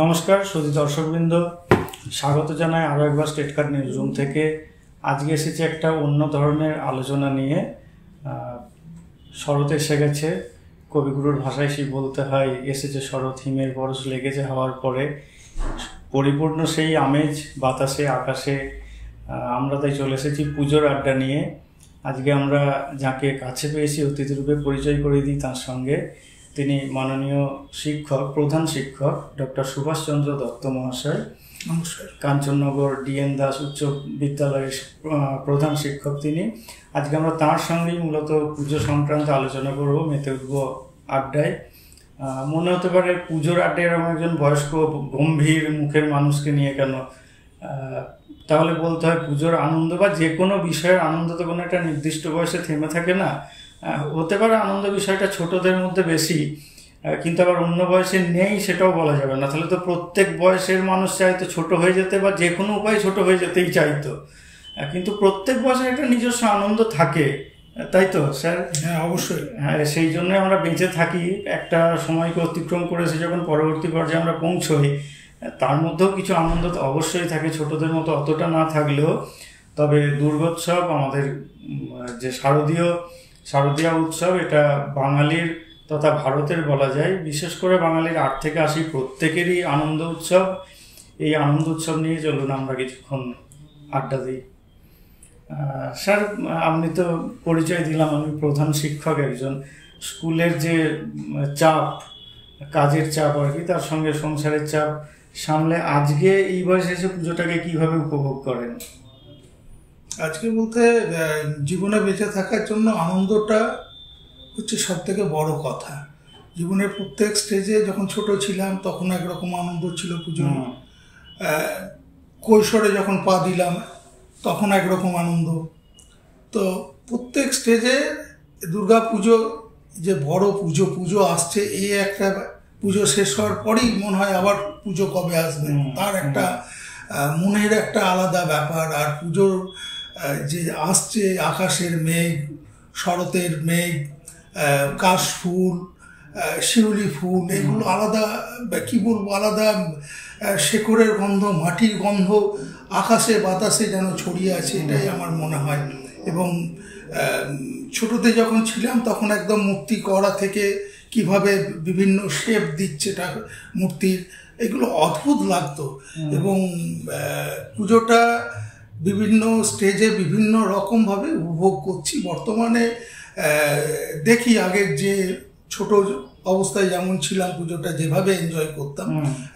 নমস্কার সুধী দর্শকবৃন্দ, স্বাগত জানাই আরও একবার স্টেট কার্ড নিউজ রুম থেকে। আজকে এসেছে একটা অন্য ধরনের আলোচনা নিয়ে। শরৎ এসে গেছে, কবিগুরুর ভাষায় সেই বলতে হয় এসেছে শরৎ, হিমের বরস লেগেছে হওয়ার পরে। পরিপূর্ণ সেই আমেজ বাতাসে আকাশে। আমরা তাই চলে এসেছি পুজোর আড্ডা নিয়ে। আজকে আমরা যাকে কাছে পেয়েছি অতিথিরূপে পরিচয় করে দিই তার সঙ্গে। তিনি মাননীয় শিক্ষক, প্রধান শিক্ষক ডক্টর সুভাষচন্দ্র দত্ত মহাশয়। নমস্কার। কাঞ্চননগর ডিএন দাস উচ্চ বিদ্যালয়ের প্রধান শিক্ষক তিনি। আজকে আমরা তাঁর সঙ্গেই মূলত পুজো সংক্রান্ত আলোচনা করব, মেতে উঠব আড্ডায়। মনে হতে পারে পুজোর আড্ডায় এরকম একজন বয়স্ক গম্ভীর মুখের মানুষকে নিয়ে কেন, তাহলে বলতে হয় পুজোর আনন্দ বা যে কোনো বিষয়ের আনন্দ তো কোনো একটা নির্দিষ্ট বয়সে থেমে থাকে না। হতে পারে আনন্দ বিষয়টা ছোটদের মধ্যে বেশি, কিন্তু আবার অন্য বয়সে নেই সেটাও বলা যাবে না। তাহলে তো প্রত্যেক বয়সের মানুষ চাইতো ছোট হয়ে যেতে বা যে কোনো উপায়ে ছোট হয়ে যেতেই চাইতো, কিন্তু প্রত্যেক বয়সের একটা নিজস্ব আনন্দ থাকে, তাই তো স্যার? হ্যাঁ, অবশ্যই। হ্যাঁ, সেই জন্যই আমরা বেঁচে থাকি। একটা সময়কে অতিক্রম করে সে যখন পরবর্তী পর্যায়ে আমরা পৌঁছই, তার মধ্যেও কিছু আনন্দ তো অবশ্যই থাকে, ছোটদের মতো অতটা না থাকলেও। তবে দুর্গোৎসব, আমাদের যে শারদীয়া উৎসব, এটা বাঙালির তথা ভারতের বলা যায়, বিশেষ করে বাঙালির 8 থেকে 80 প্রত্যেকেরই আনন্দ উৎসব। এই আনন্দ উৎসব নিয়ে চলুন আমরা কিছুক্ষণ আড্ডা দিই। স্যার, আপনি তো পরিচয় দিলাম, আমি প্রধান শিক্ষক একজন। স্কুলের যে চাপ, কাজের চাপ আর কি, তার সঙ্গে সংসারের চাপ সামলে আজকে এই বয়সে এসে পুজোটাকে কিভাবে উপভোগ করেন? আজকে বলতে জীবনে বেঁচে থাকার জন্য আনন্দটা হচ্ছে সব থেকে বড় কথা। জীবনের প্রত্যেক স্টেজে যখন ছোট ছিলাম তখন একরকম আনন্দ ছিল পুজো, কৈশোরে যখন পা দিলাম তখন একরকম আনন্দ। তো প্রত্যেক স্টেজে দুর্গা পুজো যে বড় পুজো আসছে, এই একটা পুজো শেষ হওয়ার পরেই মনে হয় আবার পুজো কবে আসবে, তার একটা মনের একটা আলাদা ব্যাপার। আর পুজোর যে আসছে আকাশের মেঘ, শরতের মেঘ, কাশফুল, শিউলি ফুল, এগুলো আলাদা, কী বলবো, আলাদা শেকড়ের গন্ধ, মাটির গন্ধ আকাশে বাতাসে যেন ছড়িয়ে আছে, এটাই আমার মনে হয়। এবং ছোটতে যখন ছিলাম তখন একদম মূর্তি করা থেকে কিভাবে বিভিন্ন শেপ দিচ্ছে মূর্তির, এগুলো অদ্ভুত লাগতো। এবং পুজোটা বিভিন্ন স্টেজে বিভিন্ন রকমভাবে উপভোগ করছি। বর্তমানে দেখি আগের যে ছোট অবস্থায় যেমন ছিলাম, পুজোটা যেভাবে এনজয় করতাম,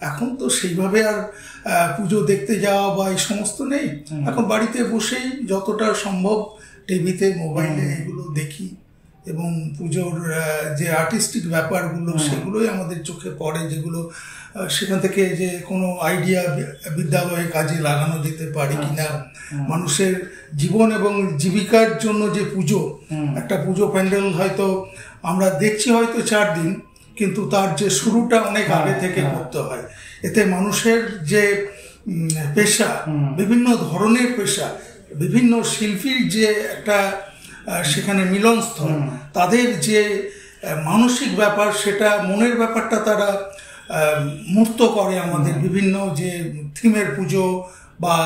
এখন তো সেইভাবে আর পুজো দেখতে যাওয়া বা এই সমস্ত নেই। এখন বাড়িতে বসেই যতটা সম্ভব টিভিতে, মোবাইলে এগুলো দেখি। এবং পুজোর যে আর্টিস্টিক ব্যাপারগুলো সেগুলোই আমাদের চোখে পড়ে, যেগুলো সেখান থেকে যে কোনো আইডিয়া বিদ্যালয়ে কাজে লাগানো যেতে পারে কিনা। মানুষের জীবন এবং জীবিকার জন্য যে পুজো, একটা পুজো প্যান্ডেল হয়তো আমরা দেখছি হয়তো 4 দিন, কিন্তু তার যে শুরুটা অনেক আগে থেকে করতে হয়। এতে মানুষের যে পেশা, বিভিন্ন ধরনের পেশা, বিভিন্ন শিল্পীর যে একটা সেখানে মিলনস্থল, তাদের যে মানসিক ব্যাপার, সেটা মনের ব্যাপারটা তারা মূর্ত করে আমাদের বিভিন্ন যে থিমের পুজো বা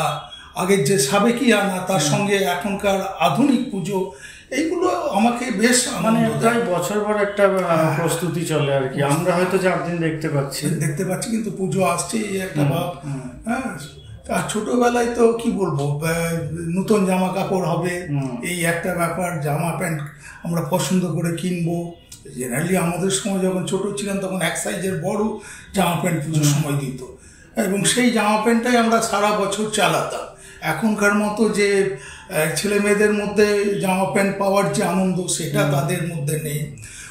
আগের যে সাবেকি আনা, তার সঙ্গে এখনকার আধুনিক পুজো, এইগুলো আমাকে বেশ মানে প্রায় বছর পর একটা প্রস্তুতি চলে আর কি। আমরা হয়তো 4 দিন দেখতে পাচ্ছি, কিন্তু পুজো আসছে এই একটা ভাব। হ্যাঁ, আর ছোটবেলায় তো কি বলবো, নতুন জামা কাপড় হবে, এই একটা ব্যাপার। জামা প্যান্ট আমরা পছন্দ করে কিনবো। জেনারেলি আমাদের সময় যখন ছোট ছিলাম তখন 1 সাইজের বড় জামা প্যান্ট পুজোর সময় দিত, এবং সেই জামা প্যান্টটাই আমরা সারা বছর চালাতাম। এখনকার মতো যে ছেলে মেয়েদের মধ্যে জামা প্যান্ট পাওয়ার যে আনন্দ, সেটা তাদের মধ্যে নেই।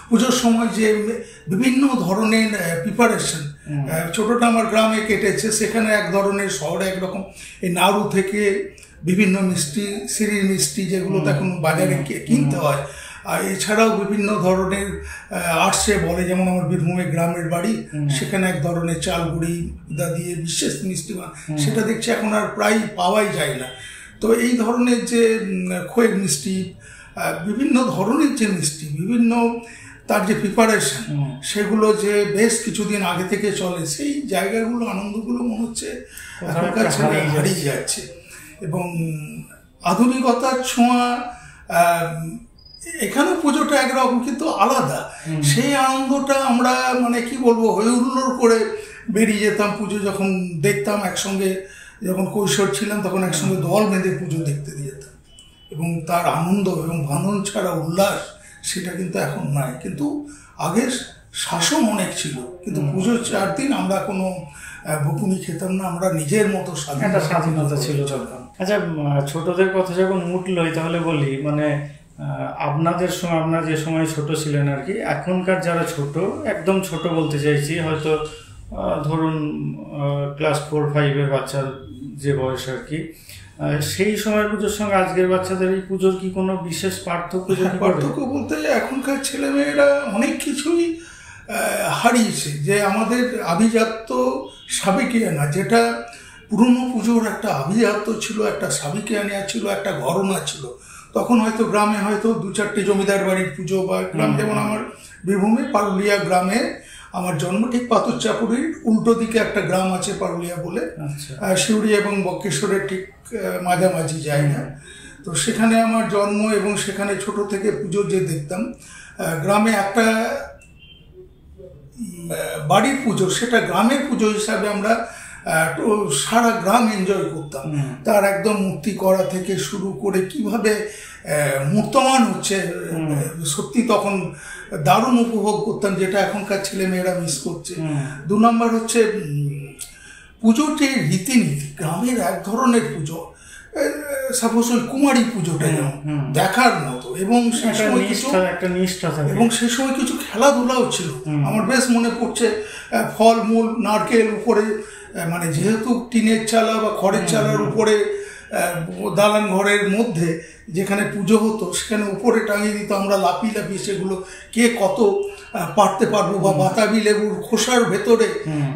পুজোর সময় যে বিভিন্ন ধরনের প্রিপারেশন, ছোটটা আমার গ্রামে কেটেছে, সেখানে এক ধরনের, শহরে একরকম। এই নাড়ু থেকে বিভিন্ন মিষ্টি, সিঁড়ির মিষ্টি, যেগুলো তো এখন বাজারে কিনতে হয়, আর এছাড়াও বিভিন্ন ধরনের আর্টসে বলে, যেমন আমার বীরভূমে গ্রামের বাড়ি, সেখানে এক ধরনের চাল গুঁড়ি দিয়ে বিশেষ মিষ্টি, সেটা দেখছি এখন আর প্রায় পাওয়াই যায় না। তো এই ধরনের যে খইয়ের মিষ্টি, বিভিন্ন ধরনের যে মিষ্টি, বিভিন্ন তার যে প্রিপারেশন সেগুলো যে বেশ কিছুদিন আগে থেকে চলে, সেই জায়গাগুলো আনন্দগুলো মনে হচ্ছে এখনকার ছেলে হারিয়ে যাচ্ছে। এবং আধুনিকতার ছোঁয়া এখানে পুজোটা একরকম কিন্তু আলাদা, সেই আনন্দটা আমরা মানে কি বলবো হই হুল্লোড় করে বেরিয়ে যেতাম পুজো যখন দেখতাম একসঙ্গে, যখন কৈশোর ছিলাম তখন একসঙ্গে দল বেঁধে পুজো দেখতে যেতাম, এবং তার আনন্দ এবং ভাঙন ছাড়া উল্লাস সেটা কিন্তু এখন নাই। কিন্তু আগে শাসন অনেক ছিল, কিন্তু পুজোর 4 দিন আমরা কোনো বকুনি খেতাম না, আমরা নিজের মতো স্বাধীনতা ছিল তখন। আচ্ছা, ছোটদের কথা যখন উঠলোই তাহলে বলি, মানে আপনাদের সময়, আপনারা যে সময় ছোট ছিলেন আর কি, এখনকার যারা ছোট, একদম ছোট বলতে চাইছি, হয়তো ধরুন ক্লাস 4-5-এর বাচ্চার যে বয়স আর কি, সেই সময়ের পুজোর সঙ্গে আজকের বাচ্চাদের এই পুজোর কি কোনো বিশেষ পার্থক্য? পার্থক্য বলতে এখনকার ছেলেমেয়েরা অনেক কিছুই হারিয়েছে, যে আমাদের আভিজাত্য সাবেকিয়ানা, যেটা পুরনো পুজোর একটা আভিজাত্য ছিল, একটা সাবেকিয়ানা ছিল, একটা ঘরনা ছিল। তখন হয়তো গ্রামে হয়তো 2-4টে জমিদার বাড়ির পুজো, বা গ্রাম, যেমন আমার বীরভূমে পারুলিয়া গ্রামে আমার জন্ম, ঠিক পাথরচাপুরির উল্টো দিকে একটা গ্রাম আছে পারুলিয়া বলে, শিউড়ি এবং বক্রেশ্বরের ঠিক মাঝামাঝি জায়গা। তো সেখানে আমার জন্ম, এবং সেখানে ছোট থেকে পুজো যে দেখতাম, গ্রামে একটা বাড়ির পুজো, সেটা গ্রামের পুজো হিসাবে আমরা সারা গ্রাম এনজয় করতাম। তার একদম মূর্তি করা থেকে শুরু করে কিভাবে মূর্তমান হচ্ছে, সত্যি তখন দারুণ উপভোগ করতাম, যেটা এখনকার ছেলেমেয়েরা মিস করছে। 2 নম্বর হচ্ছে পুজোর যে রীতিনীতি, গ্রামের এক ধরনের পুজো, সাপোজ ওই কুমারী পুজোটা যেমন দেখার মতো, এবং সেই সময় কিছু এবং সেই সময় কিছু খেলাধুলাও ছিল। আমার বেশ মনে পড়ছে, ফল মূল নারকেল উপরে, মানে যেহেতু টিনের চালা বা খড়ের চালার উপরে দালান ঘরের মধ্যে যেখানে পুজো হতো, সেখানে উপরে টাঙিয়ে দিত, আমরা লাফিয়ে লাফিয়ে সেগুলো কে কত পারতে পারবো, বা বাতাবি লেবুর খোসার ভেতরে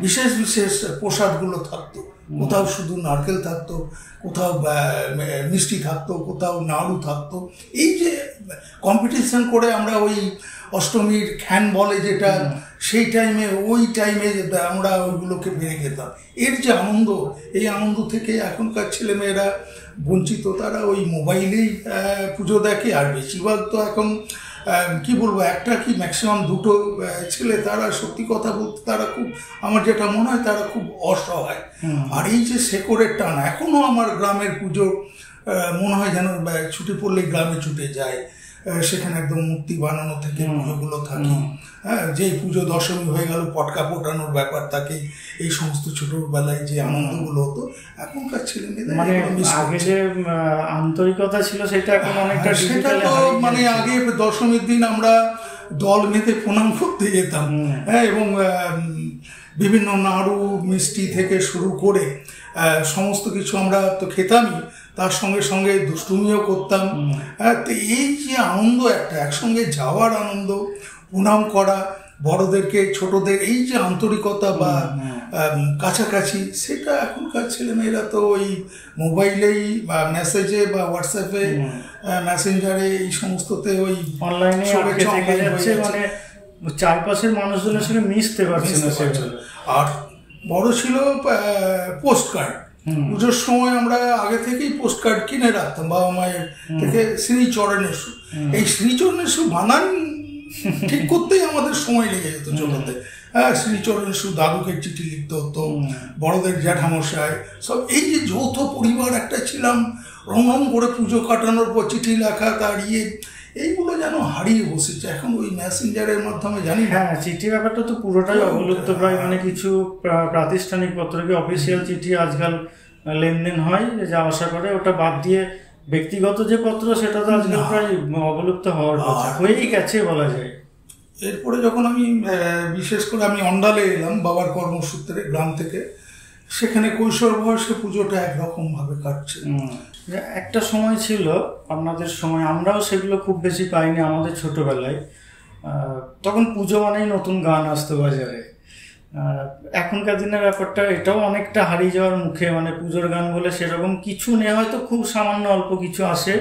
বিশেষ বিশেষ প্রসাদগুলো থাকতো, কোথাও শুধু নারকেল থাকতো, কোথাও মিষ্টি থাকতো, কোথাও নাড়ু থাকতো। এই যে কম্পিটিশন করে আমরা ওই অষ্টমীর খ্যান বলে যেটা, সেই টাইমে ওই টাইমে আমরা ওইগুলোকে বেড়ে খেতাম। এর যে আনন্দ, এই আনন্দ থেকে এখনকার ছেলেমেয়েরা বঞ্চিত। তারা ওই মোবাইলেই পুজো দেখে, আর বেশিরভাগ তো এখন কি বলবো, একটা কি ম্যাক্সিমাম 2টো ছেলে, তারা সত্যি কথা বলতে তারা খুব, আমার যেটা মনে হয় তারা খুব অসহায়। আর এই যে শেকড়ের টান, এখনো আমার গ্রামের পুজো মনে হয় যেন ছুটি পড়লে গ্রামে ছুটে যায়, সেখানে একদম মূর্তি বানানো থেকে পুজোগুলো থাকে। হ্যাঁ, যেই পুজো দশমী হয়ে গেল পটকা ফোটানোর ব্যাপার থাকে, এই সমস্ত ছোটবেলায় যে আনন্দগুলো হতো, এখনকার ছেলে মেয়েদের মানে আগে যে আন্তরিকতা ছিল সেটা এখন অনেকটা, সেটা তো মানে আগে দশমীর দিন আমরা দল বেঁধে প্রণাম করতে যেতাম, হ্যাঁ, এবং বিভিন্ন নাড়ু মিষ্টি থেকে শুরু করে সমস্ত কিছু আমরা তো খেতামই, তার সঙ্গে সঙ্গে দুষ্টুমিও করতাম। তো এই যে আনন্দ, একটা একসঙ্গে যাওয়ার আনন্দ, প্রণাম করা বড়দেরকে, ছোটদের, এই যে আন্তরিকতা বা কাছাকাছি, সেটা এখনকার ছেলেমেয়েরা তো ওই মোবাইলেই বা মেসেজে বা হোয়াটসঅ্যাপে, মেসেঞ্জারে, এই সমস্ততে ওই অনলাইনে মানে চারপাশের মানুষজনের সঙ্গে মিশতে পারছে না। আর বড় ছিল পোস্ট কার্ড। পুজোর সময় আমরা আগে থেকেই পোস্ট কার্ড কিনে রাখতাম বাবা মায়ের থেকে, শ্রীচরণের সু। এই শ্রীচরণের সু বানান ঠিক করতেই আমাদের সময় লেগে যেত চলতে। হ্যাঁ, শ্রীচরণের সু, দাদুকে চিঠি লিখতে হতো, বড়দের জ্যাঠামশাই সব, এই যে যৌথ পরিবার একটা ছিলাম, রঙম করে পুজো কাটানোর পর চিঠি লেখা, তার এইগুলো যেন হারিয়ে বসেছে এখন ওই মেসেঞ্জারের মাধ্যমে, জানি না। হ্যাঁ, চিঠি ব্যাপারটা তো পুরোটাই অবলুপ্ত প্রায়, মানে কিছু প্রাতিষ্ঠানিক পত্র কি অফিসিয়াল চিঠি আজকাল লেনদেন হয় যা আশা করে, ওটা বাদ দিয়ে ব্যক্তিগত যে পত্র সেটা তো আজকাল প্রায় অবলুপ্ত হওয়ার কথা হয়েই গেছে বলা যায়। এরপরে যখন আমি বিশেষ করে আমি অন্ডালে এলাম বাবার কর্মসূত্রে গ্রাম থেকে, সেখানে কৈশোর বয়সে পুজোটা একরকম ভাবে কাটছে। একটা সময় ছিল আপনাদের সময়, আমরাও সেগুলো খুব বেশি পাইনি আমাদের ছোটবেলায়, তখন পুজো মানেই নতুন গান আসতো বাজারে। এখনকার দিনের ব্যাপারটা এটাও অনেকটা হারিয়ে যাওয়ার মুখে, মানে পুজোর গান বলে সেরকম কিছু নেই, হয়তো খুব সামান্য অল্প কিছু আসে,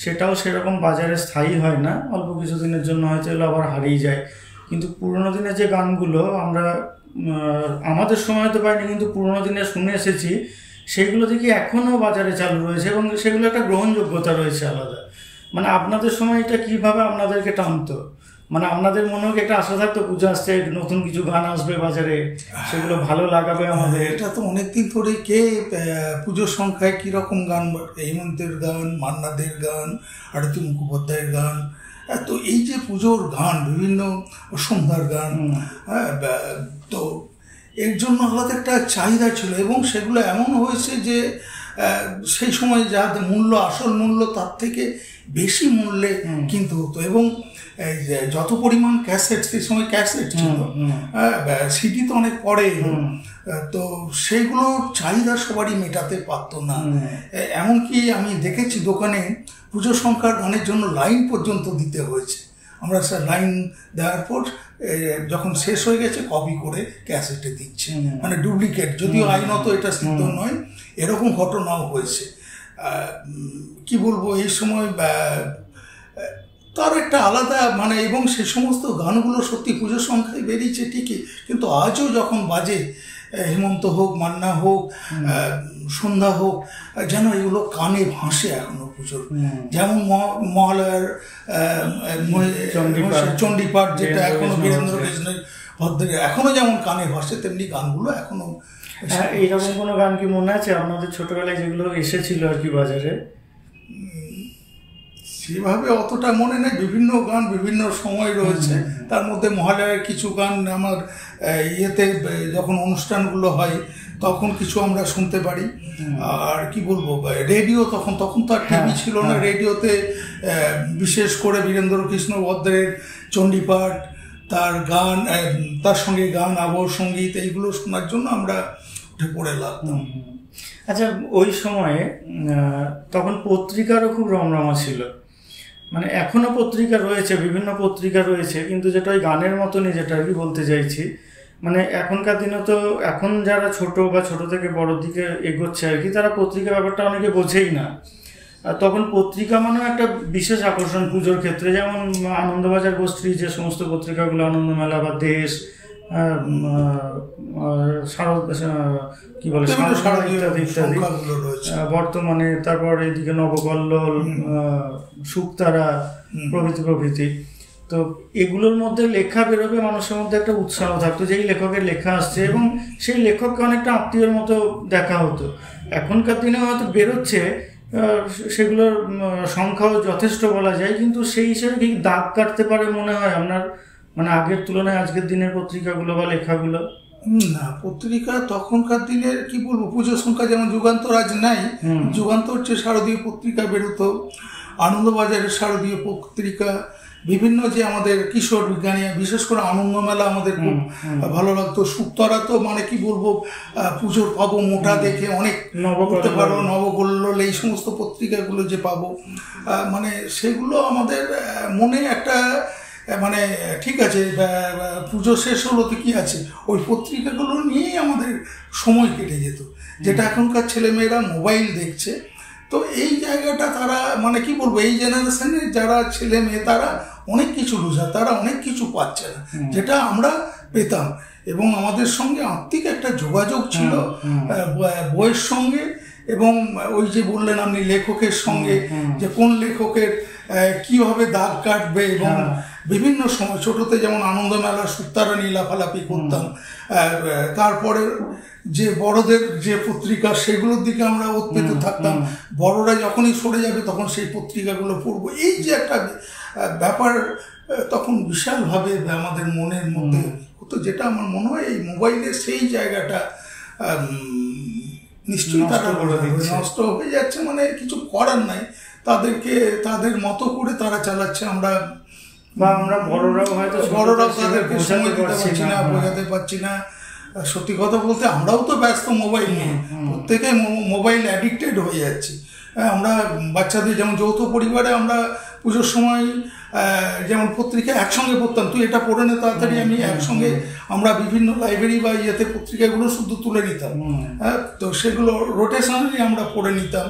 সেটাও সেরকম বাজারে স্থায়ী হয় না, অল্প কিছুদিনের জন্য হয়তো এগুলো আবার হারিয়ে যায়। কিন্তু পুরোনো দিনের যে গানগুলো আমরা আমাদের সময় তো পাইনি, কিন্তু পুরোনো দিনে শুনে এসেছি, সেগুলো দেখি এখনও বাজারে চালু রয়েছে এবং সেগুলো একটা গ্রহণযোগ্যতা রয়েছে আলাদা। মানে আপনাদের সময় এটা কীভাবে আপনাদেরকে টানতো? মানে আপনাদের মনেও কি একটা আশা থাকতো পুজো আসছে, নতুন কিছু গান আসবে বাজারে, সেগুলো ভালো লাগাবে আমাদের? এটা তো অনেকদিন ধরে কে পুজোর সংখ্যায় কীরকম গান, হেমন্তের গান, মান্নাদের গান, আরতি মুখোপাধ্যায়ের গান, তো এই যে পুজোর গান, বিভিন্ন সন্ধ্যার গান, তো এর জন্য আলাদা একটা চাহিদা ছিল এবং সেগুলো এমন হয়েছে যে সেই সময় যা মূল্য, আসল মূল্য তার থেকে বেশি মূল্যে কিনতে হতো। এবং যত পরিমাণ ক্যাসেট, সেই সময় ক্যাসেট ছিল, সিডি তো অনেক পরে, তো সেইগুলোর চাহিদা সবারই মেটাতে পারতো না। এমনকি আমি দেখেছি দোকানে পুজো সংখ্যার গানের জন্য লাইন পর্যন্ত দিতে হয়েছে। আমরা স্যার লাইন দেওয়ার পর যখন শেষ হয়ে গেছে কপি করে ক্যাসেটে দিচ্ছে, মানে ডুপ্লিকেট, যদিও আইনত এটা সিদ্ধ নয়, এরকম ঘটনাও হয়েছে। কি বলবো, এই সময় তার একটা আলাদা মানে, এবং সে সমস্ত গানগুলো সত্যি পুজোর সংখ্যায় বেরিয়েছে ঠিকই, কিন্তু আজও যখন বাজে, হেমন্ত হোক, মান্না হোক, সন্ধ্যা হোক, যেন এগুলো কানে ভাসে এখনো পুজোর। যেমন মহালয়ার চণ্ডীপাঠ, যেটা এখনো বীরেন্দ্র কৃষ্ণের ভদ্রের এখনো যেমন কানে ভাসে, তেমনি গানগুলো এখনো। এইরকম কোনো গান কি মনে আছে আপনাদের ছোটবেলায় যেগুলো এসেছিল আর কি বাজারে? সেভাবে অতটা মনে নেই, বিভিন্ন গান বিভিন্ন সময় রয়েছে। তার মধ্যে মহালয়ার কিছু গান আমার ইয়েতে যখন অনুষ্ঠানগুলো হয় তখন কিছু আমরা শুনতে পারি। আর কি বলবো, রেডিও তখন তো আর টিভি ছিল না, রেডিওতে বিশেষ করে বীরেন্দ্র কৃষ্ণ ভদ্রের চণ্ডীপাঠ, তার গান, তার সঙ্গে গান, আবহ সঙ্গীত, এইগুলো শোনার জন্য আমরা উঠে পড়ে লাগতাম। আচ্ছা, ওই সময়ে তখন পত্রিকারও খুব রমরমা ছিল। মানে এখনও পত্রিকা রয়েছে, বিভিন্ন পত্রিকা রয়েছে, কিন্তু যেটা ওই গানের মতনই, যেটা আর কি বলতে চাইছি, মানে এখনকার দিনে তো এখন যারা ছোট বা ছোট থেকে বড় দিকে এগোচ্ছে আর কি, তারা পত্রিকা ব্যাপারটা অনেকে বোঝেই না। আর তখন পত্রিকা মানেও একটা বিশেষ আকর্ষণ পুজোর ক্ষেত্রে, যেমন আনন্দবাজার গোষ্ঠী যে সমস্ত পত্রিকাগুলো, আনন্দমেলা বা দেশ, কি বলে, ইত্যাদি ইত্যাদি বর্তমানে, তারপর এইদিকে নবকল্লোল, শুকতারা প্রভৃতি। তো এগুলোর মধ্যে লেখা বেরোবে, মানুষের মধ্যে একটা উৎসাহ থাকতো যে এই লেখকের লেখা আসছে, এবং সেই লেখককে অনেকটা আত্মীয়র মতো দেখা হতো। এখনকার দিনে হয়তো বেরোচ্ছে, সেগুলোর সংখ্যাও যথেষ্ট বলা যায়, কিন্তু সেই হিসেবে কি দাগ কাটতে পারে মনে হয় আপনার, মানে আগের তুলনায় আজকের দিনের পত্রিকাগুলো বা লেখাগুলো? না, পত্রিকা তখনকার দিনের কি বলবো, পুজোর সংখ্যা যেমন যুগান্তর আজ নাই, যুগান্তর যে শারদীয় পত্রিকা বেরোতো, আনন্দবাজারের শারদীয় পত্রিকা, বিভিন্ন যে আমাদের কিশোর বিজ্ঞানী, বিশেষ করে আনন্দমেলা আমাদের খুব ভালো লাগতো। শুকতারা তো মানে কি বলবো, পুজোর পাবো মোটা দেখে অনেক, করতে পারো নবকল্লোল, এই সমস্ত পত্রিকাগুলো যে পাবো, মানে সেগুলো আমাদের মনে একটা, মানে ঠিক আছে পুজো শেষ হলো তো কি আছে, ওই পত্রিকাগুলো নিয়েই আমাদের সময় কেটে যেত। যেটা এখনকার ছেলেমেয়েরা মোবাইল দেখছে, তো এই জায়গাটা তারা মানে কি বলবো, এই জেনারেশনের যারা ছেলে মেয়ে তারা অনেক কিছু লুজার, তারা অনেক কিছু পাচ্ছে না, যেটা আমরা পেতাম। এবং আমাদের সঙ্গে আত্মিক একটা যোগাযোগ ছিল বইয়ের সঙ্গে, এবং ওই যে বললেন আপনি লেখকের সঙ্গে, যে কোন লেখকের কিভাবে দাগ কাটবে, এবং বিভিন্ন সময় ছোটতে যেমন আনন্দমেলা শুকতারা নিয়ে লাফালাফি করতাম, তারপরে যে বড়দের যে পত্রিকা সেগুলোর দিকে আমরা উৎপেত থাকতাম, বড়রা যখনই সরে যাবে তখন সেই পত্রিকাগুলো পড়বো, এই যে একটা ব্যাপার তখন বিশালভাবে আমাদের মনের মধ্যে হতো, যেটা আমার মনে হয় এই মোবাইলের সেই জায়গাটা নিশ্চয়ই তারা নষ্ট হয়ে যাচ্ছে, মানে কিছু করার নাই, তাদেরকে তাদের মতো করে তারা চালাচ্ছে। আমরা বড়রাও তাদেরকে সময় দিতে পারছি না, বোঝাতে পারছি না। সত্যি কথা বলতে আমরাও তো ব্যস্ত মোবাইল নিয়ে, প্রত্যেকে মোবাইল অ্যাডিক্টেড হয়ে যাচ্ছি। আমরা বাচ্চাদের যেমন যৌথ পরিবারে আমরা পুজোর সময় যেমন পত্রিকা একসঙ্গে পড়তাম, তুই এটা পড়ে নে তাড়াতাড়ি, আমি একসঙ্গে আমরা বিভিন্ন লাইব্রেরি বা ইয়েতে পত্রিকাগুলো শুধু তুলে নিতাম, তো সেগুলো রোটেশনালি আমরা পড়ে নিতাম।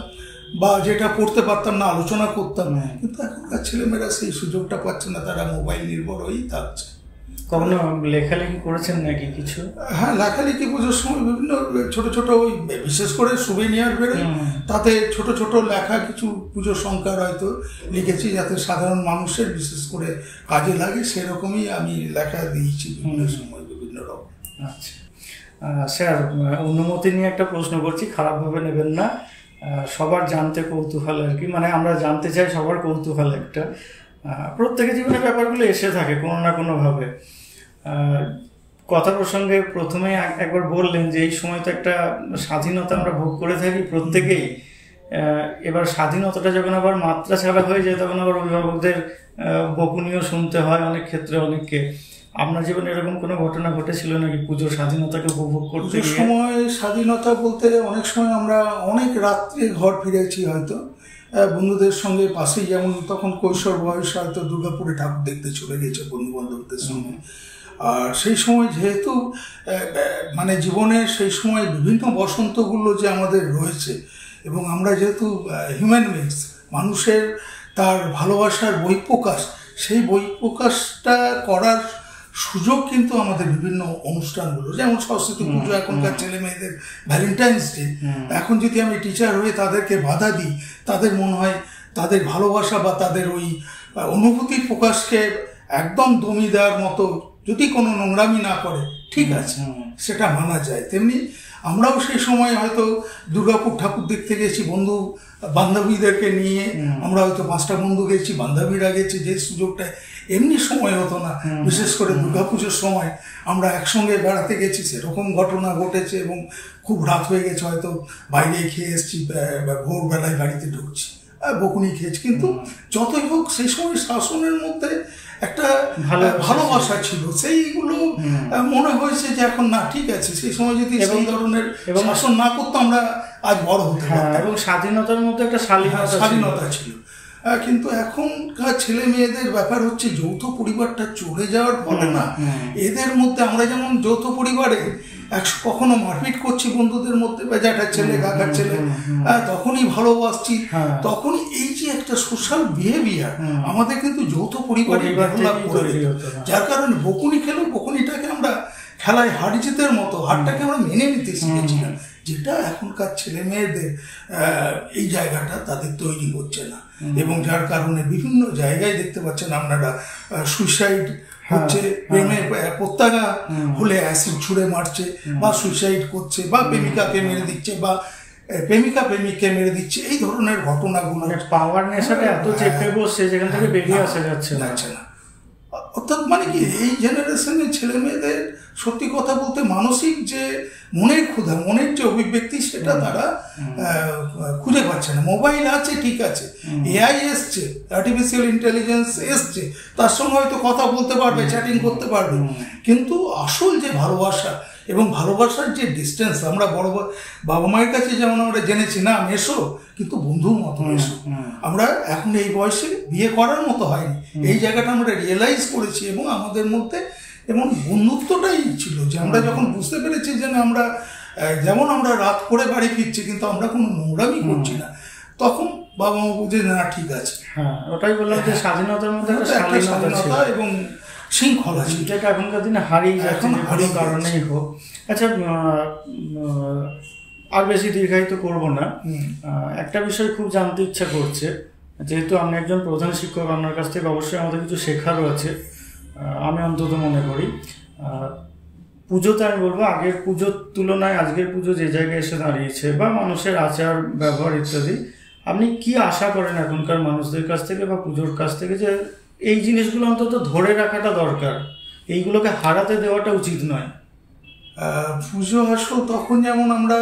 বা যেটা পড়তে পারতাম না আলোচনা করতাম, কিন্তু এখনকার ছেলেমেয়েরা সেই সুযোগটা পাচ্ছে না, তারা মোবাইল নির্ভর হয়েই থাকছে। কখনো লেখালেখি করেছেন নাকি কিছু? হ্যাঁ, লেখালেখি পুজোর সময় বিভিন্ন ছোট ছোট ওই বিশেষ করে সুভেনিয়ার বেরোয়, তাতে ছোট ছোট লেখা কিছু পুজোর সংখ্যার হয়তো লিখেছি, যাতে সাধারণ মানুষের বিশেষ করে কাজে লাগে, সেরকমই আমি লেখা দিয়েছি বিভিন্ন সময় বিভিন্ন রকম। আচ্ছা স্যার, অনুমতি নিয়ে একটা প্রশ্ন করছি, খারাপভাবে নেবেন না, সবার জানতে কৌতূহল আর কি, মানে আমরা জানতে চাই, সবার কৌতূহল একটা, প্রত্যেকের জীবনে ব্যাপারগুলো এসে থাকে কোনো না কোনোভাবে। কথা প্রসঙ্গে প্রথমে একবার বললেন যে এই সময় তো একটা স্বাধীনতা আমরা ভোগ করে থাকি প্রত্যেকেই, এবার স্বাধীনতাটা যখন আবার মাত্রা ছাড়া হয়ে যায় তখন আবার অভিভাবকদের বকুনিও শুনতে হয় অনেক ক্ষেত্রে অনেককে। আপনার জীবনে এরকম কোনো ঘটনা ঘটেছিল নাকি পুজোর স্বাধীনতাকে উপভোগ করতে গিয়ে? সময় স্বাধীনতা বলতে অনেক সময় আমরা অনেক রাত্রে ঘর ফিরেছি, হয়তো বন্ধুদের সঙ্গে পাশেই, যেমন তখন কৈশোর বয়স, হয়তো দুর্গাপুরে ঠাকুর দেখতে চলে গেছে বন্ধু বান্ধবদের সঙ্গে। আর সেই সময় যেহেতু মানে জীবনের সেই সময় বিভিন্ন বসন্তগুলো যে আমাদের রয়েছে, এবং আমরা যেহেতু হিউম্যান বিংস, মানুষের তার ভালোবাসার বহিঃপ্রকাশ, সেই বহিঃপ্রকাশটা করার সুযোগ কিন্তু আমাদের বিভিন্ন অনুষ্ঠানগুলো, যেমন সরস্বতী পুজো, এখনকার ছেলে মেয়েদের ভ্যালেন্টাইন্স ডে, এখন যদি আমি টিচার হয়ে তাদেরকে বাধা দিই, তাদের মনে হয় তাদের ভালোবাসা বা তাদের ওই অনুভূতির প্রকাশকে একদম দমিয়ে দেওয়ার মতো যদি কোনো নোংরামি না করে, ঠিক আছে, সেটা মানা যায়। তেমনি আমরাও সেই সময় হয়তো দুর্গাপুর ঠাকুর দেখতে গেছি বন্ধু বান্ধবীদেরকে নিয়ে, আমরা হয়তো 5টা বন্ধু গেছি, বান্ধবীরা গেছি, যে সুযোগটা এমনি সময় হতো না। বিশেষ করে দুর্গাপুজোর সময় আমরা একসঙ্গে বেড়াতে গেছি, সেরকম ঘটনা ঘটেছে, এবং খুব রাত হয়ে গেছে, হয়তো বাইরে খেয়ে এসেছি, ভোরবেলায় বাড়িতে ঢুকছি, বকুনি খেয়েছি, কিন্তু যতই হোক সেই সময় শাসনের মধ্যে একটা ভালোবাসা ছিল, সেইগুলো মনে হয়েছে যে এখন না, ঠিক আছে, সেই সময় যদি সেই ধরনের শাসন না করতো আমরা আজ বড় হতে পারতাম, এবং স্বাধীনতার মধ্যে একটা স্বাধীনতা ছিল। কিন্তু এখনকার ছেলে মেয়েদের ব্যাপার হচ্ছে যৌথ পরিবারটা চলে যাওয়ার ফলে না, এদের মধ্যে আমরা যেমন যৌথ পরিবারে কখনো মারপিট করছি বন্ধুদের মধ্যে, বা যেটা ছেলে কাকার ছেলে, তখনই ভালোবাসছি, তখন এই যে একটা সোশ্যাল বিহেভিয়ার আমাদের কিন্তু যৌথ পরিবারে ডেভেলপ করে, যার কারণে বকুনি খেলেও বকুনিটাকে আমরা খেলায় হার জিতের মতো হারটাকে আমরা মেনে নিতে শিখেছিলাম, যেটা এখনকার ছেলে মেয়েদের এই জায়গাটা তাদের তৈরি হচ্ছে না, এবং যার কারণে বিভিন্ন জায়গায় দেখতে পাচ্ছেন আপনারা সুইসাইড হচ্ছে, প্রেমে প্রত্যাঘাত হলে অ্যাসিড ছুঁড়ে মারছে, বা সুইসাইড করছে, বা প্রেমিকাকে মেরে দিচ্ছে, বা প্রেমিকা প্রেমিককে মেরে দিচ্ছে, এই ধরনের ঘটনাগুলো পাওয়ার নেশাটা এত চেপে বসছে যেখান থেকে বেরিয়ে আসা যাচ্ছে না। অর্থাৎ মানে কি, এই জেনারেশনের ছেলে মেয়েদের সত্যি কথা বলতে মানসিক যে মনের ক্ষুধা, মনের যে অভিব্যক্তি, সেটা তারা খুঁজে পাচ্ছে না। মোবাইল আছে, ঠিক আছে, এআই এসছে, আর্টিফিশিয়াল ইন্টেলিজেন্স এসছে, তার সঙ্গে হয়তো কথা বলতে পারবে, চ্যাটিং করতে পারবে, কিন্তু আসল যে ভালোবাসা এবং ভালোবাসার যে ডিস্টেন্স, আমরা বড় বাবা মায়ের কাছে যেমন আমরা জেনেছি না মেশো, কিন্তু বন্ধুর মতো মেশো, আমরা এখন এই বয়সে বিয়ে করার মতো হয়নি, এই জায়গাটা আমরা রিয়েলাইজ করেছি, এবং আমাদের মধ্যে এমন বন্ধুত্বটাই ছিল যে আমরা যখন বুঝতে পেরেছি যে আমরা যেমন আমরা রাত করে বাড়ি ফিরছি, কিন্তু আমরা কোনো নোংরামি করছি না, তখন বাবা মা বুঝে না, ঠিক আছে। হ্যাঁ, ওটাই বললাম যে স্বাধীনতার মধ্যে একটা স্বাধীনতা এবং শৃঙ্খলা, যেটা এখনকার দিনে হারিয়ে যাচ্ছে কোনো কারণেই হোক। আচ্ছা, আর বেশি দীর্ঘায়িত করব না, একটা বিষয় খুব জানতে ইচ্ছা করছে, যেহেতু আপনি একজন প্রধান শিক্ষক, আপনার কাছ থেকে অবশ্যই আমাদের কিছু শেখারও আছে, আমি অন্তত মনে করি। পুজোতে আমি বলবো আগের পুজোর তুলনায় আজকের পুজো যে জায়গায় এসে দাঁড়িয়েছে, বা মানুষের আচার ব্যবহার ইত্যাদি, আপনি কি আশা করেন এখনকার মানুষদের কাছ থেকে বা পুজোর কাছ থেকে, যে এই জিনিসগুলো অন্তত ধরে রাখাটা দরকার, এইগুলোকে হারাতে দেওয়াটা উচিত নয়? পুজো আসল তখন যেমন আমরা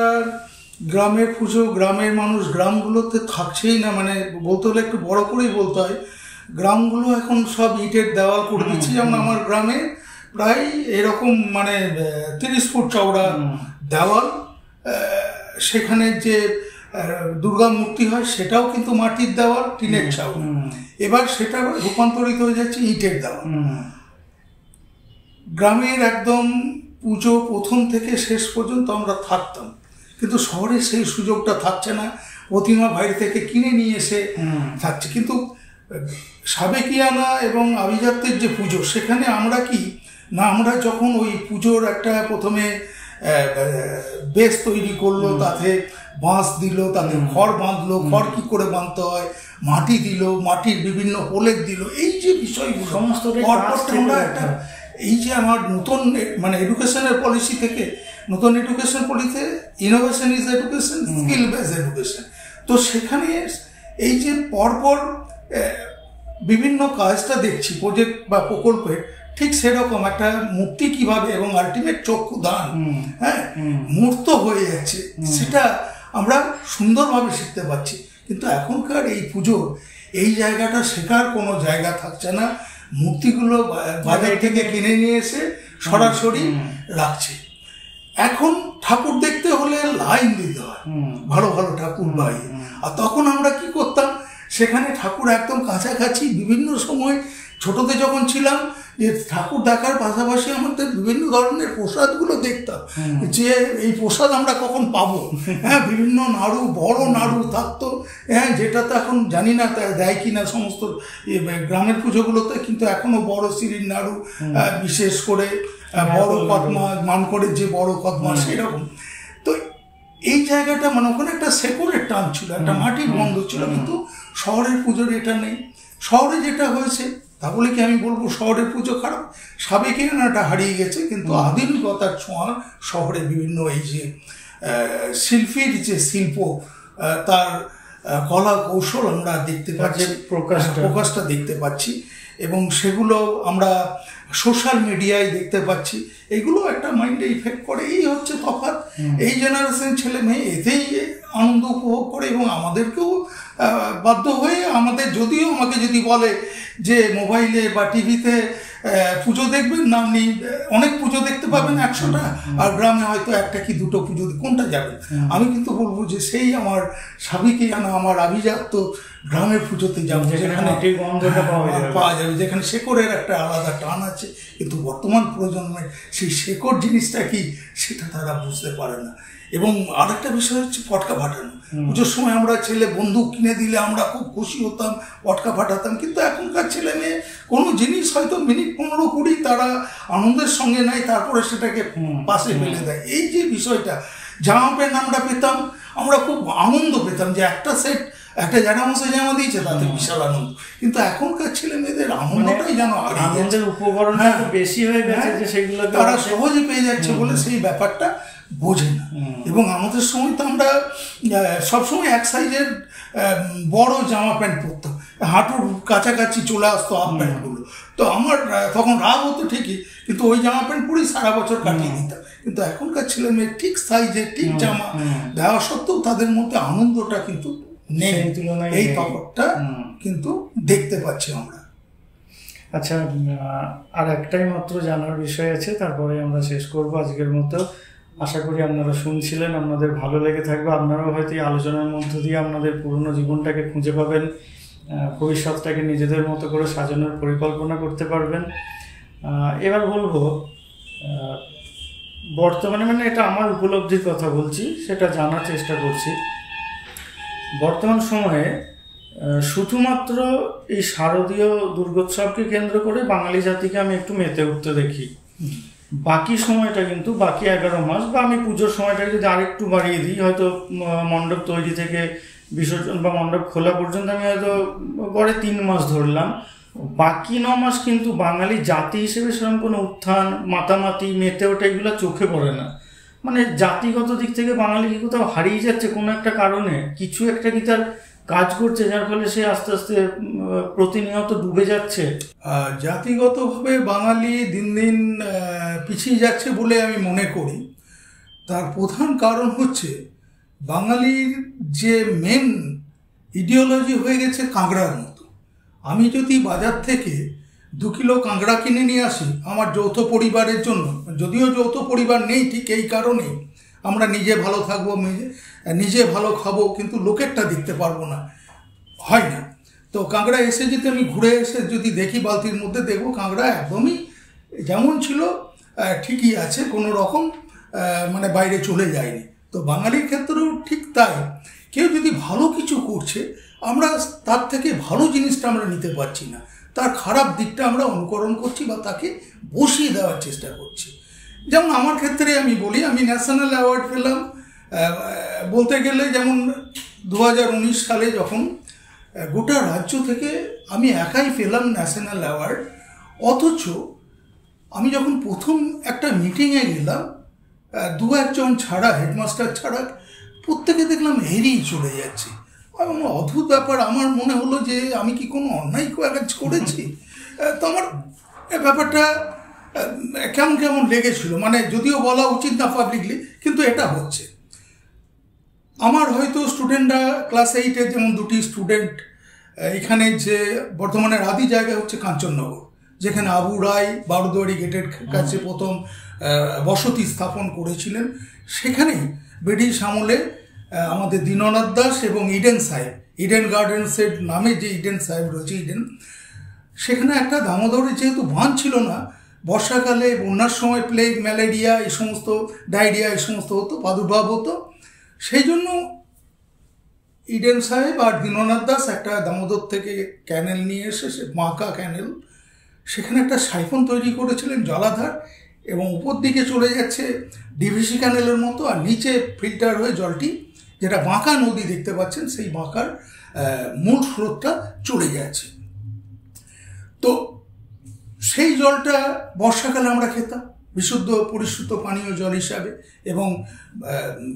গ্রামের পুজো, গ্রামের মানুষ গ্রামগুলোতে থাকছেই না, মানে বলতে হলে একটু বড় করেই বলতে হয়, গ্রামগুলো এখন সব ইটের দেওয়াল করে দিচ্ছে। যেমন আমার গ্রামে প্রায় এরকম মানে 30 ফুট চওড়া দেওয়াল, সেখানে যে দুর্গা মূর্তি হয় সেটাও কিন্তু মাটির দেওয়াল, টিনের চাউল, এবার সেটা রূপান্তরিত হয়ে যাচ্ছে ইটের দেওয়াল। গ্রামের একদম পুজো প্রথম থেকে শেষ পর্যন্ত আমরা থাকতাম, কিন্তু শহরে সেই সুযোগটা থাকছে না। প্রতিমা বাইরে থেকে কিনে নিয়ে এসে থাকছে। কিন্তু সাবেকিয়ানা এবং আভিজাত্যের যে পুজো, সেখানে আমরা কি না, আমরা যখন ওই পুজোর একটা প্রথমে বেশ তৈরি করলো, তাতে বাঁশ দিল, তাতে খড় বাঁধলো, খড় কি করে বাঁধতে হয়, মাটি দিল, মাটির বিভিন্ন প্রলেপ দিল, এই যে বিষয়গুলো সমস্ত আমরা একটা, এই যে আমার নতুন মানে এডুকেশনের পলিসি থেকে, নতুন এডুকেশন পলিসিতে innovation is education, skill base education, তো সেখানে এই যে পরপর বিভিন্ন কাজটা দেখছি প্রজেক্ট বা প্রকল্পে, ঠিক সেরকম একটা মূর্তি কিভাবে এবং আলটিমেট চক্ষু দান, হ্যাঁ, মূর্ত হয়ে যাচ্ছে, সেটা আমরা সুন্দরভাবে শিখতে পারছি। কিন্তু এখনকার এই পুজোর এই জায়গাটা শেখার কোনো জায়গা থাকছে না। মূর্তিগুলো বাজার থেকে কিনে নিয়ে এসে সরাসরি রাখছে। এখন ঠাকুর দেখতে হলে লাইন দিতে হয়, ভালো ভালো ঠাকুর বাইরে। আর তখন আমরা কি করতাম, সেখানে ঠাকুর একদম কাছাকাছি, বিভিন্ন সময় ছোটতে যখন ছিলাম, যে ঠাকুর দেখার পাশাপাশি আমাদের বিভিন্ন ধরনের প্রসাদগুলো দেখতাম, যে এই প্রসাদ আমরা কখন পাবো। হ্যাঁ, বিভিন্ন নাড়ু, বড় নাড়ু থাকতো, হ্যাঁ, যেটা তো এখন জানি না তা দেয় কিনা সমস্ত গ্রামের পুজোগুলোতে, কিন্তু এখনো বড় সিঁড়ির নাড়ু, বিশেষ করে বড় কদমা, মান করে যে বড় কদমা, সেরকম। তো এই জায়গাটা মানে ওখানে একটা শেকড়ের টান ছিল, একটা মাটির গন্ধ ছিল, কিন্তু শহরের পুজোর এটা নেই। শহরে যেটা হয়েছে, তা বলে কি আমি বলবো শহরের পুজো খারাপ? সাবেকিয়ানাটা হারিয়ে গেছে, কিন্তু আধুনিকতার ছোঁয়া শহরে বিভিন্ন এই যে শিল্পীর যে শিল্প, তার কলা কৌশল আমরা দেখতে পাচ্ছি, প্রকাশটা দেখতে পাচ্ছি, এবং সেগুলো আমরা সোশ্যাল মিডিয়ায় দেখতে পাচ্ছি। এগুলো একটা মাইন্ডে ইফেক্ট করে। এই হচ্ছে তফাৎ। এই জেনারেশন ছেলে মেয়ে এতেই আনন্দ উপভোগ করে, এবং আমাদেরকেও বাধ্য হয়ে, আমাদের যদিও আমাকে যদি বলে যে মোবাইলে বা টিভিতে পুজো দেখবেন না, আপনি অনেক পুজো দেখতে পাবেন 100টা, আর গ্রামে হয়তো একটা কি দুটো পুজো, কোনটা যাবেন? আমি কিন্তু বলবো যে সেই আমার সাবেকিয়ানা, আমার আভিজাত্য গ্রামের পুজোতে যাবো, যেখানে পাওয়া যাবে, যেখানে শেকড়ের একটা আলাদা টান আছে। কিন্তু বর্তমান প্রজন্মের সেই শেকড় জিনিসটা কি, সেটা তারা বুঝতে পারে না। এবং আরেকটা বিষয় হচ্ছে পটকা ফাটানো। পুজোর সময় আমরা ছেলে বন্দুক কিনে দিলে আমরা খুব খুশি হতাম, পটকা ফাটাতাম। কিন্তু এখনকার ছেলে মেয়ে কোনো জিনিস হয়তো মিনিট 15-20 তারা আনন্দের সঙ্গে নেয়, তারপরে সেটাকে পাশে ফেলে দেয়। এই যে বিষয়টা, জামা প্যান্ট আমরা পেতাম, আমরা খুব আনন্দ পেতাম যে একটা সেট, একটা জামা দিয়েছে, তাতে বিশাল আনন্দ। কিন্তু এখনকার ছেলে মেয়েদের আনন্দটাই যেন আনন্দের উপকরণটা বেশি হয়ে গেছে, যে সেগুলো তারা সহজে পেয়ে যাচ্ছে বলে সেই ব্যাপারটা বোঝে না। এবং আমাদের সময় তো আমরা সবসময় এক সাইজের বড় জামা প্যান্ট পরতাম, হাঁটুর কাছাকাছি চলে আসতো হাফ প্যান্টগুলো। তো আমার তখন রাগ হতো ঠিকই, কিন্তু ওই জামা প্যান্ট পরেই সারা বছর কাটিয়ে দিতাম। কিন্তু এখনকার ছেলে মেয়ে ঠিক সাইজে ঠিক জামা দেওয়া সত্ত্বেও তাদের মধ্যে আনন্দটা কিন্তু নেই। এই তফাৎটা কিন্তু দেখতে পাচ্ছি আমরা। আচ্ছা, আর একটাই মাত্র জানার বিষয় আছে, তারপরে আমরা শেষ করব আজকের মতো। আশা করি আপনারা শুনছিলেন, আপনাদের ভালো লেগে থাকবে। আপনারাও হয়তো এই আলোচনার মধ্য দিয়ে আপনাদের পুরনো জীবনটাকে খুঁজে পাবেন, ভবিষ্যৎটাকে নিজেদের মতো করে সাজানোর পরিকল্পনা করতে পারবেন। এবার বলবো, বর্তমানে, মানে এটা আমার উপলব্ধির কথা বলছি, সেটা জানার চেষ্টা করছি। বর্তমান সময়ে শুধুমাত্র এই শারদীয় দুর্গোৎসবকে কেন্দ্র করে বাঙালি জাতিকে আমি একটু মেতে উঠতে দেখি। বাকি সময়টা কিন্তু, বাকি 11 মাস, বা আমি পুজোর সময়টাকে যদি আরেকটু বাড়িয়ে দিই, হয়তো মণ্ডপ তৈরি থেকে বিসর্জন বা মণ্ডপ খোলা পর্যন্ত আমি হয়তো গড়ে 3 মাস ধরলাম, বাকি 9 মাস কিন্তু বাঙালি জাতি হিসেবে সেরকম কোনো উত্থান, মাতামাতি, মেতে ওঠা এগুলো চোখে পড়ে না। মানে জাতিগত দিক থেকে বাঙালি কি কোথাও হারিয়ে যাচ্ছে কোনো একটা কারণে, কিছু একটা কি তার কাজ করছে, যার ফলে সে আস্তে আস্তে প্রতিনিয়ত ডুবে যাচ্ছে। জাতিগতভাবে বাঙালি দিন দিন পিছিয়ে যাচ্ছে বলে আমি মনে করি। তার প্রধান কারণ হচ্ছে বাঙালির যে মেন ইডিওলজি হয়ে গেছে কাঁকড়ার মতো। আমি যদি বাজার থেকে 2 কিলো কাঁকড়া কিনে নিয়ে আসি আমার যৌথ পরিবারের জন্য, যদিও যৌথ পরিবার নেই ঠিক এই কারণেই, আমরা নিজে ভালো থাকবো, নিজে ভালো খাবো, কিন্তু লোকেরটা দেখতে পারবো না, হয় না। তো কাঁকড়া এসে যদি আমি ঘুরে এসে যদি দেখি বালতির মধ্যে, দেখবো কাঁকড়া একদমই যেমন ছিল ঠিকই আছে, কোনো রকম মানে বাইরে চলে যায়নি। তো বাঙালির ক্ষেত্রেও ঠিক তাই। কেউ যদি ভালো কিছু করছে আমরা তার থেকে ভালো জিনিসটা আমরা নিতে পারছি না, তার খারাপ দিকটা আমরা অনুকরণ করছি বা তাকে বসিয়ে দেওয়ার চেষ্টা করছি। যেমন আমার ক্ষেত্রে আমি বলি, আমি ন্যাশনাল অ্যাওয়ার্ড পেলাম বলতে গেলে, যেমন 2019 সালে যখন গোটা রাজ্য থেকে আমি একাই পেলাম ন্যাশনাল অ্যাওয়ার্ড, অথচ আমি যখন প্রথম একটা মিটিংয়ে গেলাম, দু একজন ছাড়া, হেডমাস্টার ছাড়া প্রত্যেকে দেখলাম হেরিয়ে চলে যাচ্ছে। অদ্ভুত ব্যাপার, আমার মনে হলো যে আমি কি কোনো অন্যায় কাজ করেছি? তো আমার ব্যাপারটা কেমন কেমন লেগেছিল, মানে যদিও বলা উচিত না পাবলিকলি, কিন্তু এটা হচ্ছে। আমার হয়তো স্টুডেন্টরা ক্লাস 8-এর যেমন দুটি স্টুডেন্ট এখানে, যে বর্ধমানের আদি জায়গা হচ্ছে কাঞ্চননগর, যেখানে আবু রায় বারোদুয়ারি গেটের কাছে প্রথম বসতি স্থাপন করেছিলেন, সেখানেই ব্রিটিশ আমলে আমাদের দীননাথ দাস এবং ইডেন সাহেব, ইডেন গার্ডেন্সের নামে যে ইডেন সাহেব রয়েছে, ইডেন, সেখানে একটা দামোদরের যেহেতু বাঁধ ছিল না, বর্ষাকালে বন্যার সময় প্লেগ, ম্যালেরিয়া, এই সমস্ত ডায়রিয়া এই সমস্ত হতো, প্রাদুর্ভাব হতো। সেই জন্য ইডেন সাহেব আর দীননাথ দাস একটা দামোদর থেকে ক্যানেল নিয়ে এসে, সে বাঁকা ক্যানেল, সেখানে একটা সাইফন তৈরি করেছিলেন জলাধার, এবং উপর দিকে চলে যাচ্ছে ডিভিসি ক্যানেলের মতো, আর নিচে ফিল্টার হয়ে জলটি, যেটা বাঁকা নদী দেখতে পাচ্ছেন, সেই বাঁকার মূল স্রোতটা চলে যাচ্ছে। তো সেই জলটা বর্ষাকালে আমরা খেতাম বিশুদ্ধ পরিশুদ্ধ পানীয় জল হিসাবে, এবং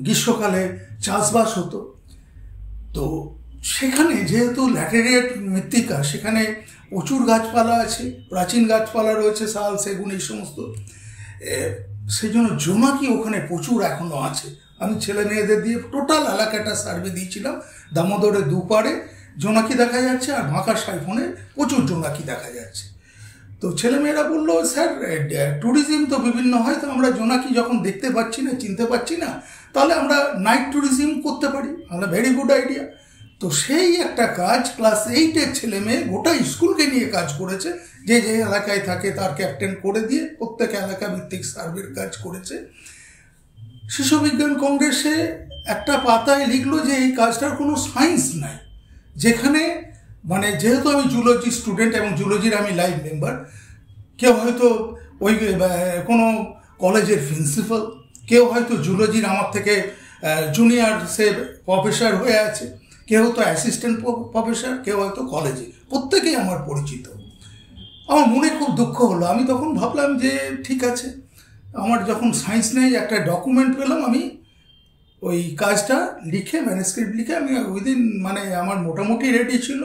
গ্রীষ্মকালে চাষবাস হতো। তো সেখানে যেহেতু ল্যাটেরাইট মৃত্তিকা, সেখানে প্রচুর গাছপালা আছে, প্রাচীন গাছপালা রয়েছে, শাল, সেগুন, এই সমস্ত, সেই জন্য জোনাকি ওখানে প্রচুর এখনও আছে। আমি ছেলে মেয়েদের দিয়ে টোটাল এলাকাটা সার্ভে দিয়েছিলাম, দামোদরের দুপারে জোনাকি দেখা যাচ্ছে, আর বাঁকা সাইফনে প্রচুর জোনাকি দেখা যাচ্ছে। তো ছেলেমেয়েরা বললো, স্যার ট্যুরিজম তো বিভিন্ন হয়, তো আমরা জোনাকি যখন দেখতে পাচ্ছি না, চিনতে পারছি না, তাহলে আমরা নাইট ট্যুরিজম করতে পারি, আমরা ভেরি গুড আইডিয়া। তো সেই একটা কাজ ক্লাস 8-এর ছেলে মেয়ে গোটা স্কুলকে নিয়ে কাজ করেছে, যে যে এলাকায় থাকে তার ক্যাপ্টেন করে দিয়ে প্রত্যেক এলাকা ভিত্তিক সার্ভের কাজ করেছে। শিশু বিজ্ঞান কংগ্রেসে একটা পাতায় লিখলো যে এই কাজটার কোনো সায়েন্স নাই, যেখানে মানে যেহেতু আমি জুলজি স্টুডেন্ট এবং জুলজির আমি লাইভ মেম্বার, কেউ হয়তো ওই কোনো কলেজের প্রিন্সিপাল, কেউ হয়তো জুলজির আমার থেকে জুনিয়র সে প্রফেসর হয়ে আছে, কেউ তো অ্যাসিস্ট্যান্ট প্রফেসর, কেউ হয়তো কলেজে, প্রত্যেকেই আমার পরিচিত। আমার মনে খুব দুঃখ হলো। আমি তখন ভাবলাম যে ঠিক আছে, আমার যখন সায়েন্স নেই, একটা ডকুমেন্ট পেলাম, আমি ওই কাজটা লিখে, ম্যানুস্ক্রিপ্ট লিখে আমি উইদিন, মানে আমার মোটামুটি রেডি ছিল,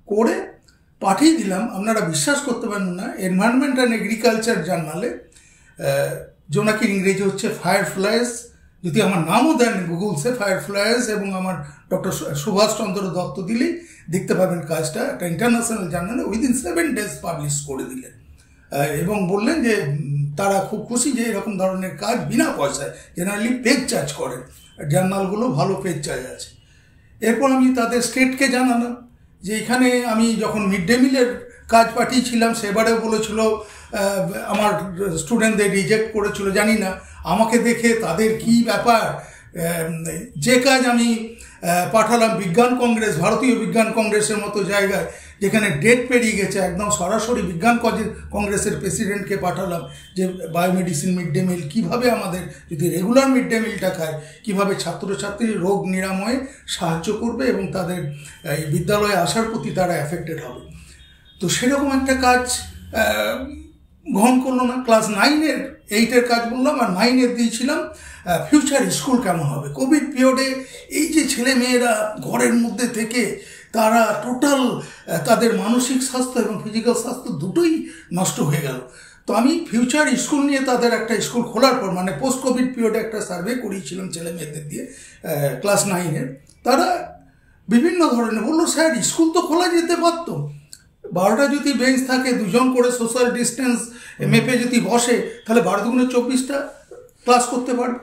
করে পাঠিয়ে দিলাম। আপনারা বিশ্বাস করতে পারেন না, এনভায়রনমেন্ট অ্যান্ড এগ্রিকালচার জার্নালে, জোনাকির ইংরেজি হচ্ছে ফায়ারফ্লাইজ, যদি আমার নামও দেন গুগলসে ফায়ারফ্লাইজ, এবং আমার ডক্টর সুভাষচন্দ্র দত্ত দিলেই দেখতে পাবেন কাজটা, একটা ইন্টারন্যাশনাল জার্নালে উইদিন 7 days পাবলিশ করে দিলেন, এবং বললেন যে তারা খুব খুশি যে এরকম ধরনের কাজ বিনা পয়সায়, জেনারেলি পেজ চার্জ করেন, জার্নালগুলো ভালো পেজ চার্জ আছে। এরপর আমি তাদের স্টেটকে জানালাম যে এখানে আমি যখন মিড ডে মিলের কাজ পাঠিয়েছিলাম, সেবারেও বলেছিল, আমার স্টুডেন্টদের রিজেক্ট করেছিল, জানি না আমাকে দেখে তাদের কি ব্যাপার। যে কাজ আমি পাঠালাম বিজ্ঞান কংগ্রেস, ভারতীয় বিজ্ঞান কংগ্রেসের মতো জায়গায়, যেখানে ডেট পেরিয়ে গেছে, একদম সরাসরি বিজ্ঞান কংগ্রেসের প্রেসিডেন্টকে পাঠালাম যে বায়োমেডিসিন মিড ডে মিল কীভাবে আমাদের, যদি রেগুলার মিড ডে মিলটা খায়, কীভাবে ছাত্রছাত্রীর রোগ নিরাময়ে সাহায্য করবে এবং তাদের এই বিদ্যালয়ে আসার প্রতি তারা অ্যাফেক্টেড হবে। তো সেরকম একটা কাজ গ্রহণ করলো না। ক্লাস 9-এর 8-এর কাজ বললাম, আর 9-এর দিয়েছিলাম ফিউচার স্কুল কেমন হবে। কোভিড পিরিয়ডে এই যে ছেলে মেয়েরা ঘরের মধ্যে থেকে তারা টোটাল তাদের মানসিক স্বাস্থ্য এবং ফিজিক্যাল স্বাস্থ্য দুটোই নষ্ট হয়ে গেল। তো আমি ফিউচার স্কুল নিয়ে তাদের একটা স্কুল খোলার পর, মানে পোস্ট কোভিড পিরিয়ডে একটা সার্ভে করিয়েছিলাম ছেলে মেয়েদের দিয়ে, ক্লাস 9-এর। তারা বিভিন্ন ধরনের বললো, স্যার স্কুল তো খোলা যেতে পারত, 12টা যদি বেঞ্চ থাকে, 2 জন করে সোশ্যাল ডিস্টেন্স মেপে যদি বসে, তাহলে 12 দুগুণে 24টা ক্লাস করতে পারবে।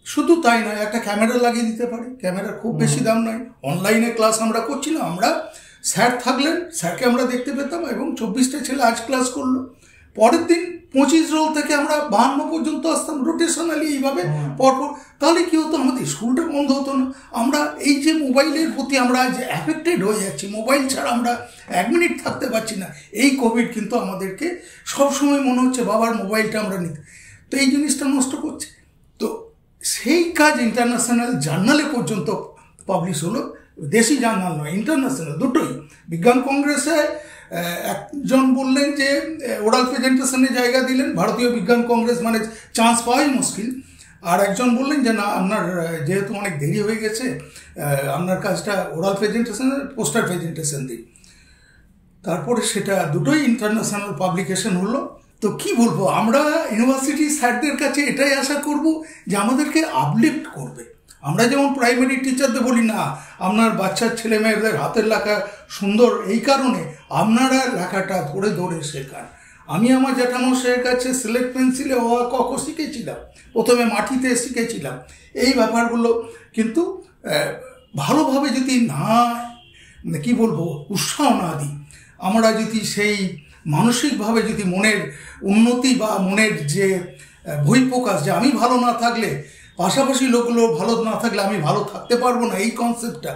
শুধু তাই নয়, একটা ক্যামেরা লাগিয়ে দিতে পারে, ক্যামেরার খুব বেশি দাম নয়। অনলাইনে ক্লাস আমরা করছিলাম, আমরা স্যার থাকলেন, স্যারকে আমরা দেখতে পেতাম, এবং 24টা ছেলে আজ ক্লাস করলো, পরের দিন 25 রোল থেকে আমরা 52 পর্যন্ত আসতাম রোটেশনালি এইভাবে পরপর, তাহলে কি হতো, আমাদের স্কুলটা বন্ধ হতো না। আমরা এই যে মোবাইলের প্রতি আমরা যে অ্যাফেক্টেড হয়ে যাচ্ছি, মোবাইল ছাড়া আমরা 1 মিনিট থাকতে পারছি না, এই কোভিড কিন্তু আমাদেরকে সবসময় মনে হচ্ছে বাবার মোবাইলটা আমরা নিতে, তো এই জিনিসটা নষ্ট করছে। তো সেই কাজ ইন্টারন্যাশনাল জার্নালে পর্যন্ত পাবলিশ হলো, দেশি জার্নাল নয়, ইন্টারন্যাশনাল দুটোই। বিজ্ঞান কংগ্রেসে একজন বললেন যে ওরাল প্রেজেন্টেশনে জায়গা দিলেন, ভারতীয় বিজ্ঞান কংগ্রেস মানে চান্স পাওয়াই মুশকিল। আর একজন বললেন যে না, আপনার যেহেতু অনেক দেরি হয়ে গেছে, আপনার কাজটা ওরাল প্রেজেন্টেশনের পোস্টার প্রেজেন্টেশন দিন। তারপরে সেটা দুটোই ইন্টারন্যাশনাল পাবলিকেশন হলো। তো কি বলবো, আমরা ইউনিভার্সিটি স্যারদের কাছে এটাই আশা করব যে আমাদেরকে আপলিফট করবে। আমরা যেমন প্রাইমারি টিচারদের বলি না, আপনার বাচ্চার ছেলেমেয়েদের হাতের লেখা সুন্দর এই কারণে আপনারা লেখাটা ধরে ধরে শেখান। আমি আমার জ্যাঠামশাইয়ের কাছে সিলেক্ট পেন্সিলে অ আ ক খ শিখেছিলাম, প্রথমে মাটিতে শিখেছিলাম এই ব্যাপারগুলো, কিন্তু ভালোভাবে যদি না কি বলবো উৎসাহ না দিই, আমরা যদি সেই মানসিকভাবে যদি মনের উন্নতি বা মনের যে বহিঃপ্রকাশ, যে আমি ভালো না থাকলে পাশাপাশি লোকগুলো ভালো না থাকলে আমি ভালো থাকতে পারবো না, এই কনসেপ্টটা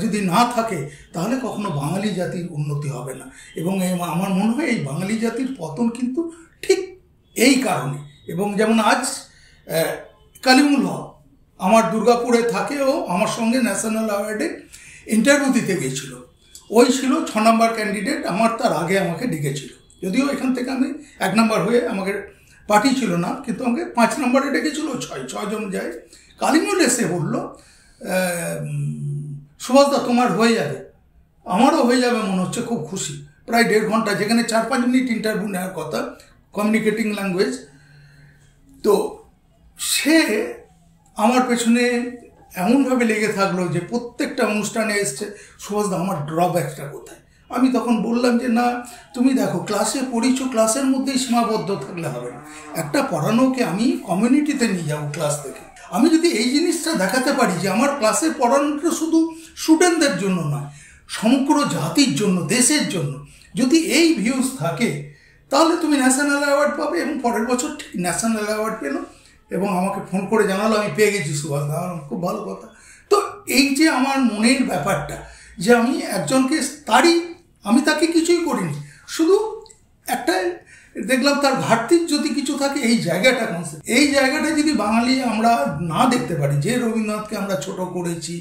যদি না থাকে তাহলে কখনো বাঙালি জাতির উন্নতি হবে না। এবং আমার মনে হয় এই বাঙালি জাতির পতন কিন্তু ঠিক এই কারণে। এবং যেমন আজ কালিমুল হক আমার দুর্গাপুরে থাকে, ও আমার সঙ্গে ন্যাশনাল অ্যাওয়ার্ডে ইন্টারভিউ দিতে গিয়েছিল, ওই ছিল 6 নম্বর ক্যান্ডিডেট, আমার তার আগে আমাকে ডেকেছিল, যদিও এখান থেকে আমি 1 নম্বর হয়ে আমাকে পার্টি ছিল না, কিন্তু আমাকে 5 নম্বরে ডেকেছিল, 6 জন যায়। কালিমুল এসে বললো, সুভাষদা তোমার হয়ে যাবে, আমারও হয়ে যাবে মনে হচ্ছে, খুব খুশি। প্রায় 1.5 ঘন্টা, যেখানে 4-5 মিনিট ইন্টারভিউ নেওয়ার কথা, কমিউনিকেটিং ল্যাঙ্গুয়েজ। তো সে আমার পেছনে এমনভাবে লেগে থাকলো যে প্রত্যেকটা অনুষ্ঠানে এসছে, সুভাষদা আমার ড্রব্যাকটা কোথায়। আমি তখন বললাম যে না, তুমি দেখো ক্লাসে পড়িছো, ক্লাসের মধ্যেই সীমাবদ্ধ থাকলে হবে না, একটা পড়ানোকে আমি কমিউনিটিতে নিয়ে যাবো ক্লাস থেকে। আমি যদি এই জিনিসটা দেখাতে পারি যে আমার ক্লাসে পড়ানোটা শুধু স্টুডেন্টদের জন্য নয়, সমগ্র জাতির জন্য, দেশের জন্য, যদি এই ভিউজ থাকে তাহলে তুমি ন্যাশনাল অ্যাওয়ার্ড পাবে। এবং পরের বছর ঠিক ন্যাশনাল অ্যাওয়ার্ড পেলো এবং আমাকে ফোন করে জানালো আমি পেয়ে গেছি সুভাষ, আমার খুব ভালো কথা। তো এই যে আমার মনের ব্যাপারটা, যে আমি একজনকে আমি তাকে কিছুই করিনি, শুধু একটা দেখলাম তার ঘাটতির যদি কিছু থাকে, এই জায়গাটা কনসেপ্ট, এই জায়গাটা যদি বাঙালি আমরা না দেখতে পারি, যে রবীন্দ্রনাথকে আমরা ছোট করেছি,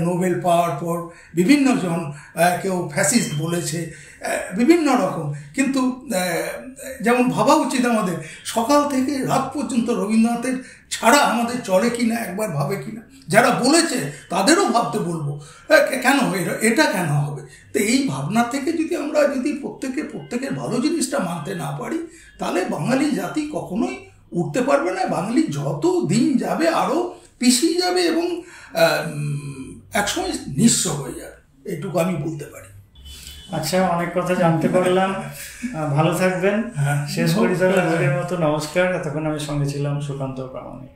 নোবেল পাওয়ার পর বিভিন্ন জন কেউ ফ্যাসিস্ট বলেছে, বিভিন্ন রকম, কিন্তু যেমন ভাবা উচিত আমাদের সকাল থেকে রাত পর্যন্ত রবীন্দ্রনাথের ছাড়া আমাদের চলে কিনা একবার ভাবে কিনা, যারা বলেছে তাদেরও ভাবতে বলবো, কেন এটা কেন হবে। তো এই ভাবনা থেকে যদি আমরা প্রত্যেকের ভালো জিনিসটা মানতে না পারি, তাহলে বাঙালি জাতি কখনোই উঠতে পারবে না। বাঙালি যত দিন যাবে আরও পিছিয়ে যাবে এবং একসময় নিঃস্ব হয়ে যাবে, এটুকু আমি বলতে পারি। আচ্ছা, অনেক কথা জানতে পারলাম, ভালো থাকবেন। শেষ করি তাহলে আগের মতো, নমস্কার। এতক্ষণ আমি সঙ্গে ছিলাম সুকান্ত প্রামাণিক।